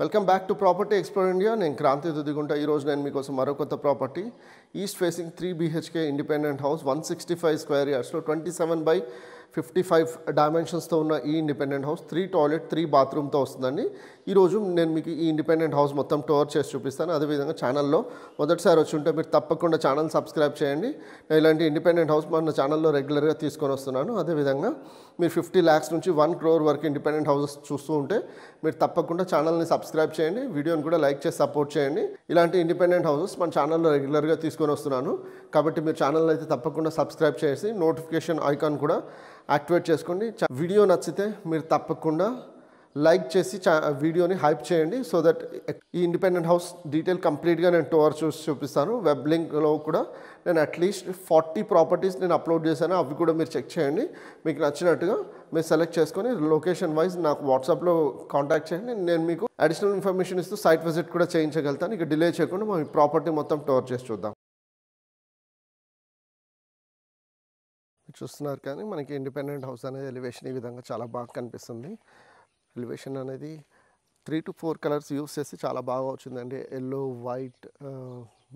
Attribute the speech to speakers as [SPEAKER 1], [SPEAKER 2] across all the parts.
[SPEAKER 1] Welcome back to property explore India. నేను క్రాంతి దుద్దిగుంట. ఈరోజు నేను మీకోసం మరో కొత్త property, east facing 3 BHK independent house, 165 square యార్డ్స్లో 27/55 డైమెన్షన్స్తో ఉన్న ఈ ఇండిపెండెంట్ హౌస్ 3 టాయిలెట్ 3 బాత్రూమ్తో వస్తుందండి. ఈరోజు నేను మీకు ఈ ఇండిపెండెంట్ హౌస్ మొత్తం టూర్ చేసి చూపిస్తాను. అదేవిధంగా ఛానల్లో మొదటిసారి వచ్చి ఉంటే మీరు తప్పకుండా ఛానల్ సబ్స్క్రైబ్ చేయండి. నేను ఇలాంటి ఇండిపెండెంట్ హౌస్ మన ఛానల్లో రెగ్యులర్గా తీసుకొని వస్తున్నాను. అదేవిధంగా మీరు 50 lakhs నుంచి 1 crore వరకు ఇండిపెండెంట్ హౌసెస్ చూస్తూ ఉంటే మీరు తప్పకుండా ఛానల్ని సబ్స్క్రైబ్ చేయండి, వీడియోని కూడా లైక్ చేసి సపోర్ట్ చేయండి. ఇలాంటి ఇండిపెండెంట్ హౌసెస్ మన ఛానల్లో రెగ్యులర్గా తీసుకొని వస్తున్నాను. కాబట్టి మీరు ఛానల్ అయితే తప్పకుండా సబ్స్క్రైబ్ చేసి నోటిఫికేషన్ ఐకాన్ కూడా యాక్టివేట్ చేసుకోండి. వీడియో నచ్చితే మీరు తప్పకుండా లైక్ చేసి వీడియోని హైప్ చేయండి. సో దట్ ఈ ఇండిపెండెంట్ హౌస్ డీటెయిల్ కంప్లీట్గా నేను టూర్ చూపిస్తాను. వెబ్ లింక్లో కూడా నేను అట్లీస్ట్ 40 ప్రాపర్టీస్ నేను అప్లోడ్ చేశాను, అవి కూడా మీరు చెక్ చేయండి. మీకు నచ్చినట్టుగా మీరు సెలెక్ట్ చేసుకొని లొకేషన్ వైజ్ నాకు వాట్సాప్లో కాంటాక్ట్ చేయండి. నేను మీకు అడిషనల్ ఇన్ఫర్మేషన్ ఇస్తూ సైట్ విజిట్ కూడా చేయించగలుగుతాను. ఇక డిలే చేయకుండా మనం ఈ ప్రాపర్టీ మొత్తం టూర్ చేసి చూద్దాం. చూస్తున్నారు కానీ మనకి ఇండిపెండెంట్ హౌస్ అనేది ఎలివేషన్ ఈ విధంగా చాలా బాగా కనిపిస్తుంది. ఎలివేషన్ అనేది 3 to 4 కలర్స్ యూస్ చేసి చాలా బాగా వచ్చిందండి. Yellow, white,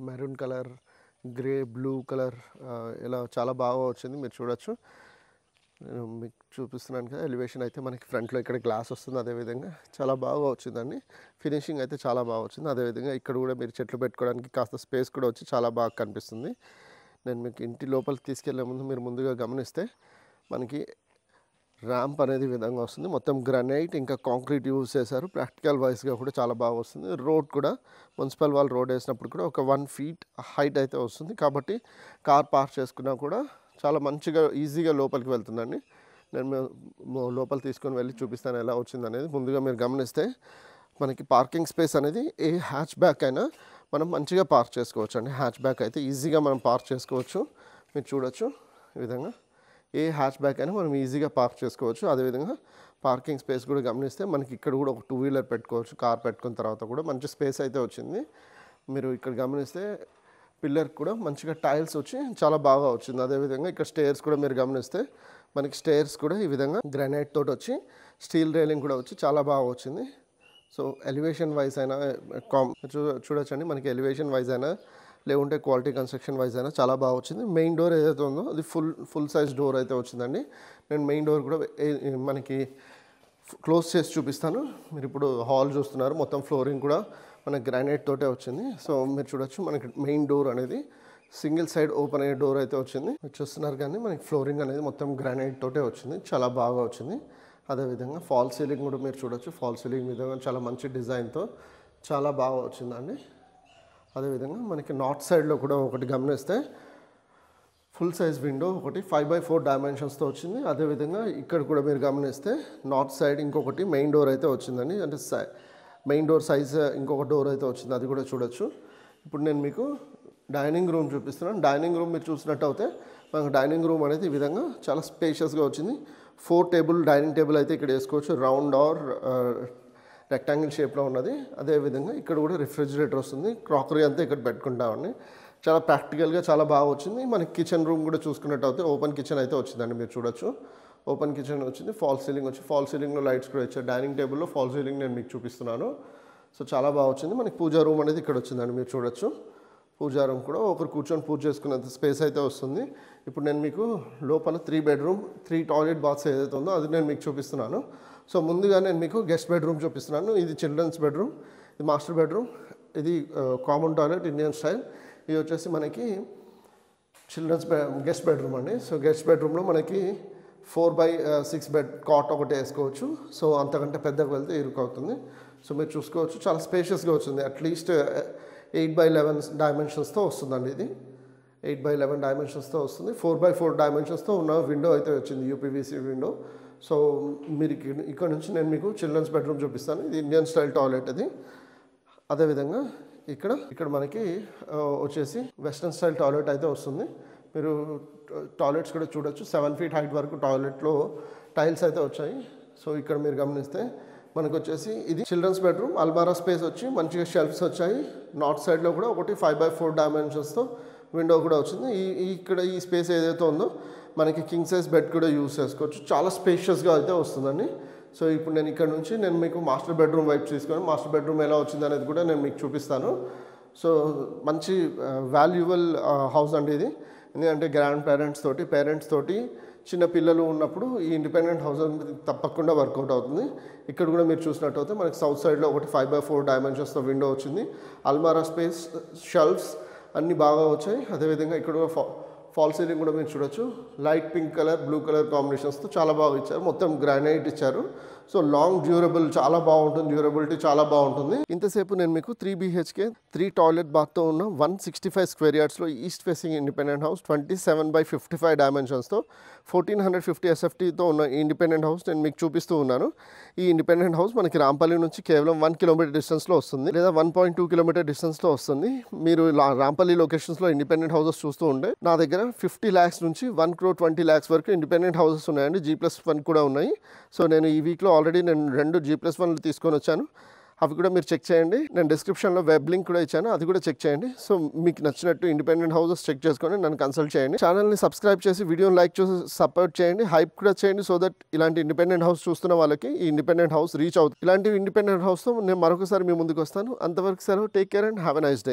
[SPEAKER 1] maroon colour, grey, blue colour, ఇలా చాలా బాగా వచ్చింది. మీరు చూడొచ్చు, నేను మీకు చూపిస్తున్నాను కదా. ఎలివేషన్ అయితే మనకి ఫ్రంట్లో ఇక్కడ గ్లాస్ వస్తుంది. అదేవిధంగా చాలా బాగా వచ్చిందండి. ఫినిషింగ్ అయితే చాలా బాగా వచ్చింది. అదేవిధంగా ఇక్కడ కూడా మీరు చెట్లు పెట్టుకోవడానికి కాస్త స్పేస్ కూడా వచ్చి చాలా బాగా కనిపిస్తుంది. నేను మీకు ఇంటి లోపలికి తీసుకెళ్లే ముందు మీరు ముందుగా గమనిస్తే మనకి ర్యాంప్ అనేది విధంగా వస్తుంది. మొత్తం గ్రానైట్ ఇంకా కాంక్రీట్ యూజ్ చేశారు. ప్రాక్టికల్ వైజ్గా కూడా చాలా బాగా వస్తుంది. రోడ్ కూడా మున్సిపల్ వాళ్ళు రోడ్ వేసినప్పుడు కూడా ఒక 1 feet హైట్ అయితే వస్తుంది. కాబట్టి కార్ పార్క్ చేసుకున్నా కూడా చాలా మంచిగా ఈజీగా లోపలికి వెళ్తుందండి. నేను లోపల తీసుకొని వెళ్ళి చూపిస్తాను ఎలా వచ్చింది అనేది. ముందుగా మీరు గమనిస్తే మనకి పార్కింగ్ స్పేస్ అనేది ఏ హ్యాచ్ బ్యాక్ అయినా మనం మంచిగా పార్క్ చేసుకోవచ్చు అండి. హ్యాచ్ బ్యాక్ అయితే ఈజీగా మనం పార్క్ చేసుకోవచ్చు. మీరు చూడొచ్చు ఈ విధంగా ఏ హ్యాచ్ బ్యాక్ అయినా మనం ఈజీగా పార్క్ చేసుకోవచ్చు. అదేవిధంగా పార్కింగ్ స్పేస్ కూడా గమనిస్తే మనకి ఇక్కడ కూడా ఒక 2-wheeler పెట్టుకోవచ్చు. కార్ పెట్టుకున్న తర్వాత కూడా మంచి స్పేస్ అయితే వచ్చింది. మీరు ఇక్కడ గమనిస్తే పిల్లర్ కూడా మంచిగా టైల్స్ వచ్చి చాలా బాగా వచ్చింది. అదేవిధంగా ఇక్కడ స్టేర్స్ కూడా మీరు గమనిస్తే మనకి స్టేర్స్ కూడా ఈ విధంగా గ్రానైట్ తోటి వచ్చి స్టీల్ రైలింగ్ కూడా వచ్చి చాలా బాగా వచ్చింది. సో ఎలివేషన్ వైజ్ అయినా చూడొచ్చండి, మనకి ఎలివేషన్ వైజ్ అయినా లేకుంటే క్వాలిటీ కన్స్ట్రక్షన్ వైజ్ అయినా చాలా బాగా వచ్చింది. మెయిన్ డోర్ ఏదైతే ఉందో అది ఫుల్ సైజ్ డోర్ అయితే వచ్చిందండి. నేను మెయిన్ డోర్ కూడా మనకి క్లోజ్ చేసి చూపిస్తాను. మీరు ఇప్పుడు హాల్ చూస్తున్నారు, మొత్తం ఫ్లోరింగ్ కూడా మనకి గ్రానైట్ తోటే వచ్చింది. సో మీరు చూడొచ్చు మనకి మెయిన్ డోర్ అనేది సింగిల్ సైడ్ ఓపెన్ అయ్యే డోర్ అయితే వచ్చింది. మీరు చూస్తున్నారు కానీ మనకి ఫ్లోరింగ్ అనేది మొత్తం గ్రానైట్ తోటే వచ్చింది, చాలా బాగా వచ్చింది. అదేవిధంగా ఫాల్ సీలింగ్ కూడా మీరు చూడొచ్చు. ఫాల్ సీలింగ్ విధంగా చాలా మంచి డిజైన్తో చాలా బాగా వచ్చిందండి. అదేవిధంగా మనకి నార్త్ సైడ్లో కూడా ఒకటి గమనిస్తే ఫుల్ సైజ్ విండో ఒకటి 5/4 డైమెన్షన్స్తో వచ్చింది. అదేవిధంగా ఇక్కడ కూడా మీరు గమనిస్తే నార్త్ సైడ్ ఇంకొకటి మెయిన్ డోర్ అయితే వచ్చిందండి. అంటే మెయిన్ డోర్ సైజ్ ఇంకొక డోర్ అయితే వచ్చింది, అది కూడా చూడొచ్చు. ఇప్పుడు నేను మీకు డైనింగ్ రూమ్ చూపిస్తున్నాను. డైనింగ్ రూమ్ మీరు చూసినట్టు అయితే మనకు డైనింగ్ రూమ్ అనేది ఈ విధంగా చాలా స్పేషియస్గా వచ్చింది. 4 డైనింగ్ టేబుల్ అయితే ఇక్కడ వేసుకోవచ్చు, రౌండ్ ఆర్ రెక్టాంగిల్ షేప్లో ఉన్నది. అదేవిధంగా ఇక్కడ కూడా రిఫ్రిజిరేటర్ వస్తుంది. క్రాకరీ అంతా ఇక్కడ పెట్టుకుంటామండి. చాలా ప్రాక్టికల్గా చాలా బాగా వచ్చింది. మనకి కిచెన్ రూమ్ కూడా చూసుకున్నట్టు అయితే ఓపెన్ కిచెన్ అయితే వచ్చిందండి. మీరు చూడొచ్చు ఓపెన్ కిచెన్ వచ్చింది. ఫాల్ సీలింగ్ వచ్చి ఫాల్ సీలింగ్లో లైట్స్ కూడా వచ్చాయి. డైనింగ్ టేబుల్లో ఫాల్ సీలింగ్ నేను మీకు చూపిస్తున్నాను. సో చాలా బాగా వచ్చింది. మనకి పూజా రూమ్ అనేది ఇక్కడ వచ్చిందండి. మీరు చూడొచ్చు పూజా రూమ్ కూడా ఒకరు కూర్చొని పూజ చేసుకునేంత స్పేస్ అయితే వస్తుంది. ఇప్పుడు నేను మీకు లోపల 3 bedroom 3 toilet బాత్స్ ఏదైతే ఉందో అది నేను మీకు చూపిస్తున్నాను. సో ముందుగా నేను మీకు గెస్ట్ బెడ్రూమ్ చూపిస్తున్నాను. ఇది చిల్డ్రన్స్ బెడ్రూమ్, ఇది మాస్టర్ బెడ్రూమ్, ఇది కామన్ టాయిలెట్ ఇండియన్ స్టైల్. ఇది వచ్చేసి మనకి చిల్డ్రన్స్ గెస్ట్ బెడ్రూమ్ అండి. సో గెస్ట్ బెడ్రూమ్లో మనకి 4/6 బెడ్ కాట్ ఒకటి వేసుకోవచ్చు. సో అంతకంటే పెద్దగా వెళ్తే ఇరుకవుతుంది. సో మీరు చూసుకోవచ్చు చాలా స్పేషియస్గా వచ్చింది. అట్లీస్ట్ 8/11 డైమెన్షన్స్తో వస్తుందండి. ఇది 8/11 డైమెన్షన్స్తో వస్తుంది. 4/4 డైమెన్షన్స్తో ఉన్న విండో అయితే వచ్చింది, UPVC విండో. సో మీరు ఇక్కడ నుంచి నేను మీకు చిల్డ్రన్స్ బెడ్రూమ్ చూపిస్తాను. ఇది ఇండియన్ స్టైల్ టాయిలెట్ అది. అదేవిధంగా ఇక్కడ మనకి వచ్చేసి వెస్ట్రన్ స్టైల్ టాయిలెట్ అయితే వస్తుంది. మీరు టాయిలెట్స్ కూడా చూడొచ్చు. 7 feet హైట్ వరకు టాయిలెట్లో టైల్స్ అయితే వచ్చాయి. సో ఇక్కడ మీరు గమనిస్తే మనకు వచ్చేసి ఇది చిల్డ్రన్స్ బెడ్రూమ్. అల్మారా స్పేస్ వచ్చి మంచిగా షెల్ఫ్స్ వచ్చాయి. నార్త్ సైడ్లో కూడా ఒకటి 5/4 డైమెన్షన్స్తో విండో కూడా వచ్చింది. ఇక్కడ ఈ స్పేస్ ఏదైతే ఉందో మనకి కింగ్ సైజ్ బెడ్ కూడా యూస్ చేసుకోవచ్చు. చాలా స్పేషియస్గా అయితే వస్తుందండి. సో ఇప్పుడు నేను ఇక్కడ నుంచి మీకు మాస్టర్ బెడ్రూమ్ వైపు తీసుకొని మాస్టర్ బెడ్రూమ్ ఎలా వచ్చింది అనేది కూడా నేను మీకు చూపిస్తాను. సో మంచి వాల్యుబుల్ హౌస్ అండి ఇది. ఎందుకంటే గ్రాండ్ పేరెంట్స్ తోటి చిన్న పిల్లలు ఉన్నప్పుడు ఈ ఇండిపెండెంట్ హౌస్ తప్పకుండా వర్కౌట్ అవుతుంది. ఇక్కడ కూడా మీరు చూసినట్టయితే మనకి సౌత్ సైడ్లో ఒకటి 5x4 డైమెన్షన్స్తో విండో వచ్చింది. అల్మారా స్పేస్, షెల్ఫ్స్ అన్నీ బాగా వచ్చాయి. అదేవిధంగా ఇక్కడ కూడా ఫాల్ సీలింగ్ కూడా మీరు చూడొచ్చు. Light pink colour, blue colour కాంబినేషన్స్తో చాలా బాగా ఇచ్చారు. మొత్తం గ్రానైట్ ఇచ్చారు. సో లాంగ్ డ్యూరబుల్ చాలా బాగుంటుంది, డ్యూరబిలిటీ చాలా బాగుంటుంది. ఇంతసేపు నేను మీకు 3 BHK 3 టాయిలెట్ బాత్తో ఉన్న 165 స్క్వేర్ యార్డ్స్లో east facing independent house 27x55 డైమెన్షన్స్తో 1450 SFTతో ఉన్న ఈ ఇండిపెండెంట్ హౌస్ నేను మీకు చూపిస్తూ ఉన్నాను. ఈ ఇండిపెండెంట్ హౌస్ మనకి రాంపల్లి నుంచి కేవలం 1 కిలోమీటర్ డిస్టెన్స్లో వస్తుంది, లేదా 1.2 కిలోమీటర్ డిస్టెన్స్లో వస్తుంది. మీరు రాంపల్లి లొకేషన్స్లో ఇండిపెండెంట్ హౌసెస్ చూస్తూ ఉంటే నా దగ్గర 50 lakhs నుంచి 1,20 lakhs వరకు ఇండిపెండెంట్ హౌసెస్ ఉన్నాయండి. G+1 కూడా ఉన్నాయి. సో నేను ఈ వీక్లో ఆల్రెడీ నేను 2 G+1 తీసుకొని వచ్చాను. అవి కూడా మీరు చెక్ చేయండి. నేను డిస్క్రిప్షన్లో వెబ్ లింక్ కూడా ఇచ్చాను, అది కూడా చెక్ చేయండి. సో మీకు నచ్చినట్టు ఇండిపెండెంట్ హౌసెస్ చెక్ చేసుకొని నన్ను కన్సల్ట్ చేయండి. ఛానల్ని సబ్స్క్రైబ్ చేసి వీడియోని లైక్ చేసి సపోర్ట్ చేయండి. హైప్ కూడా చేయండి. సో దట్ ఇలాంటి ఇండిపెండెంట్ హౌస్ చూస్తున్న వాళ్ళకి ఈ ఇండిపెండెంట్ హౌస్ రీచ్ అవుతుంది. ఇలాంటి ఇండిపెండెంట్ హౌస్తో నేను మరొకసారి మీ ముందుకు వస్తాను. అంతవరకు సెలవు. Take care and have a nice day.